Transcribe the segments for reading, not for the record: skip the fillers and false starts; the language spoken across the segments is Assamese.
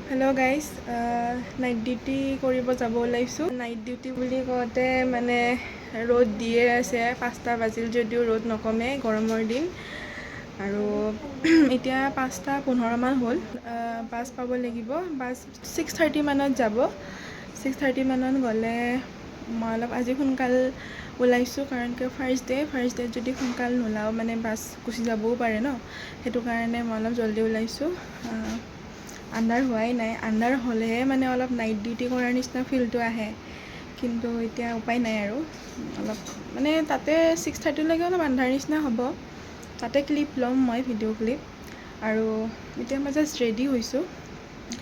হেল্ল' গাইজ, নাইট ডিউটি কৰিব যাব ওলাইছোঁ। নাইট ডিউটি বুলি কওঁতে মানে ৰ'দ দিয়ে আছে, 5টা বাজিল যদিও ৰ'দ নকমে, গৰমৰ দিন। আৰু এতিয়া 5:15 মান হ'ল। বাছ পাব লাগিব, বাছ 6:30 মানত যাব। 6:30 মানত গ'লে মই অলপ আজি সোনকাল ওলাইছোঁ, কাৰণ কিয় ফাৰ্ষ্ট ডে যদি সোনকাল নোলাওঁ মানে বাছ গুচি যাবও পাৰে ন, সেইটো কাৰণে মই অলপ জল্দি ওলাইছোঁ। আন্ধাৰ হোৱাই নাই, আন্ধাৰ হ'লেহে মানে অলপ নাইট ডিউটি কৰাৰ নিচিনা ফিলটো আহে, কিন্তু এতিয়া উপায় নাই আৰু অলপ মানে তাতে 6:30লৈকে অলপ আন্ধাৰ নিচিনা হ'ব। তাতে ক্লিপ ল'ম মই, ভিডিঅ' ক্লিপ। আৰু এতিয়া মই জাষ্ট ৰেডি হৈছোঁ,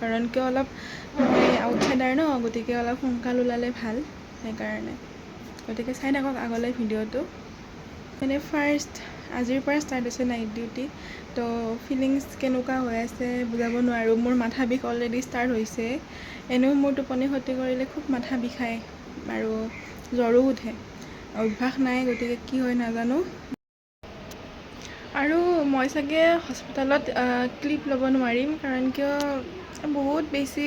কাৰণ কিয় অলপ মই আউটচাইডাৰ ন, গতিকে অলপ সোনকাল ওলালে ভাল, সেইকাৰণে। গতিকে চাই থাকক আগলৈ ভিডিঅ'টো। মানে ফাৰ্ষ্ট আজিৰ পৰা ষ্টাৰ্ট হৈছে নাইট ডিউটি, তো ফিলিংছ কেনেকুৱা হৈ আছে বুজাব নোৱাৰোঁ। মোৰ মাথা বিষ অলৰেডি ষ্টাৰ্ট হৈছে। এনেও মোৰ টোপনি ক্ষতি কৰিলে খুব মাথা বিষায় আৰু জ্বৰো উঠে, অভ্যাস নাই, গতিকে কি হয় নাজানো। আৰু মই চাগে হস্পিটেলত ক্লিপ ল'ব নোৱাৰিম, কাৰণ কিয় বহুত বেছি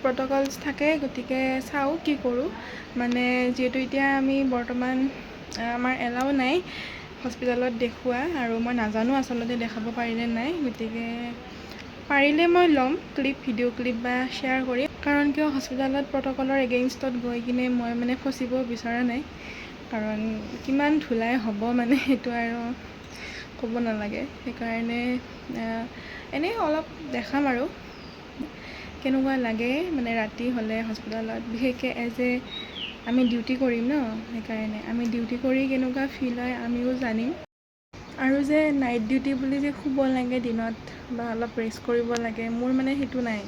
প্ৰট'কলছ থাকে, গতিকে চাওঁ কি কৰোঁ। মানে যিহেতু এতিয়া আমি বৰ্তমান আমাৰ এলাও নাই হস্পিটেলত দেখুওৱা, আৰু মই নাজানো আচলতে দেখাব পাৰিলে নাই, গতিকে পাৰিলে মই ল'ম ক্লিপ, ভিডিঅ' ক্লিপ বা শ্বেয়াৰ কৰিম। কাৰণ কিয় হস্পিটেলত প্ৰট'কলৰ এগেইনষ্টত গৈ কিনে মই মানে ফচিব বিচৰা নাই, কাৰণ কিমান ধুলাই হ'ব মানে সেইটো আৰু ক'ব নালাগে। সেইকাৰণে এনেই অলপ দেখাম আৰু কেনেকুৱা লাগে মানে ৰাতি হ'লে হস্পিটেলত, বিশেষকৈ আমি ডিউটি কৰিম ন, সেইকাৰণে আমি ডিউটি কৰি কেনেকুৱা ফিল হয় আমিও জানিম। আৰু যে নাইট ডিউটি বুলি যে শুব লাগে দিনত বা অলপ ৰেষ্ট কৰিব লাগে, মোৰ মানে সেইটো নাই।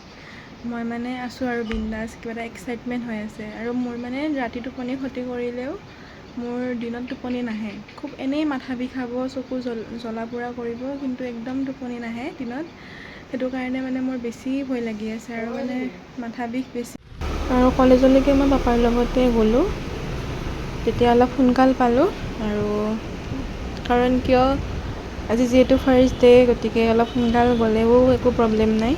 মই মানে আছোঁ আৰু বিন্দাছ, কিবা এটা এক্সাইটমেণ্ট হৈ আছে। আৰু মোৰ মানে ৰাতি টোপনি ক্ষতি কৰিলেও মোৰ দিনত টোপনি নাহে, খুব এনেই মাথা বিষাব, চকু জ্বলা পোৰা কৰিব, কিন্তু একদম টোপনি নাহে দিনত। সেইটো কাৰণে মানে মোৰ বেছি ভয় লাগি আছে আৰু মানে মাথা বিষ বেছি। আৰু কলেজলৈকে মই পাপাৰ লগতে গ'লোঁ, তেতিয়া অলপ সোনকাল পালোঁ। আৰু কাৰণ কিয় আজি যিহেতু ফাৰ্ষ্ট ডে, গতিকে অলপ সোনকাল গ'লেও একো প্ৰব্লেম নাই।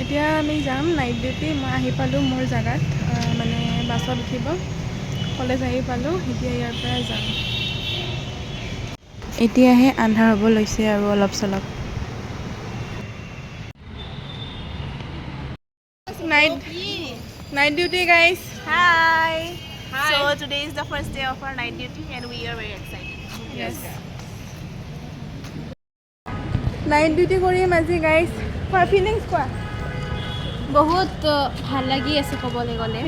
এতিয়া আমি যাম নাইট ডিউটি। মই আহি পালোঁ মোৰ জেগাত, মানে বাছত উঠিব, কলেজ আহি পালোঁ, এতিয়া ইয়াৰ পৰা যাম। এতিয়াহে আন্ধাৰ হ'ব লৈছে আৰু অলপ চলপ। Night duty, guys. Hi. So today is the first day of our night duty and we are very excited. Yes. Night duty কৰিম আজি, guys. কোৱা ফিলিংছ কোৱা। বহুত ভাল লাগি আছে ক'বলৈ গ'লে।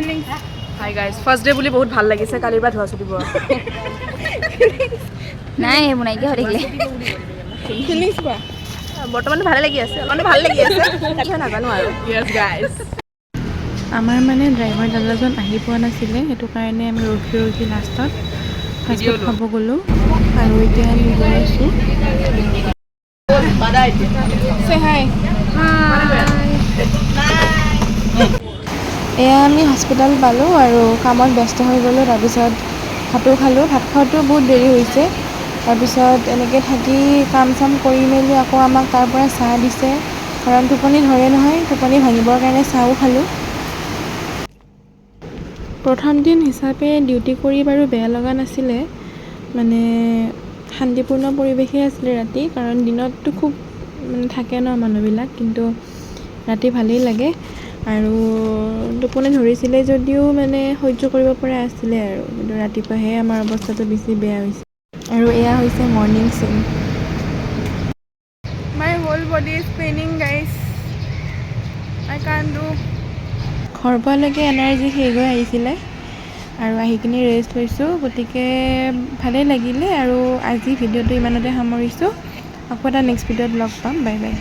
Hi guys, first day বুলি বহুত ভাল লাগিছে, কালিৰ পৰা ধোৱা চুটিব। নাই এইবোৰ নাইকিয়া হৈ থাকিলে। ফিলিংছ কোৱা। বৰ্তমান ভালে লাগি আছে, মানে ভাল লাগি আছে, তাৰপিছত নাজানো আৰু। Yes guys. আমাৰ মানে ড্ৰাইভাৰ দাদাজন আহি পোৱা নাছিলে, সেইটো কাৰণে আমি ৰখি লাষ্টত ফাষ্টফুড খাব গ'লোঁ। আৰু এতিয়া আমি গৈ আছোঁ। Say hi. এয়া আমি হস্পিটেল পালোঁ আৰু কামত ব্যস্ত হৈ গ'লোঁ। তাৰপিছত ভাতো খালোঁ, ভাত খাওঁতেও বহুত দেৰি হৈছে। তাৰপিছত এনেকৈ থাকি কাম চাম কৰি মেলি আকৌ আমাক তাৰ পৰা চাহ দিছে, কাৰণ টোপনি ধৰে নহয়, টোপনি ভাঙিবৰ কাৰণে চাহো খালোঁ। প্ৰথম দিন হিচাপে ডিউটি কৰি বাৰু বেয়া লগা নাছিলে, মানে শান্তিপূৰ্ণ পৰিৱেশেই আছিলে ৰাতি, কাৰণ দিনততো খুব মানে থাকে ন মানুহবিলাক, কিন্তু ৰাতি ভালেই লাগে। আৰু টোপনি ধৰিছিলে যদিও মানে সহ্য কৰিব পৰা আছিলে আৰু, কিন্তু ৰাতিপুৱাহে আমাৰ অৱস্থাটো বেছি বেয়া হৈছে। আৰু এয়া হৈছে morning scene. My whole body is paining, guys. I can't do. ঘৰ পোৱালৈকে এনাৰ্জি শেষ হৈ আহিছিলে, আৰু আহি কিনি ৰেষ্ট লৈছোঁ, গতিকে ভালেই লাগিলে। আৰু আজি ভিডিঅ'টো ইমানতে সামৰিছোঁ, আকৌ এটা নেক্সট ভিডিঅ'ত লগ পাম। Bye bye.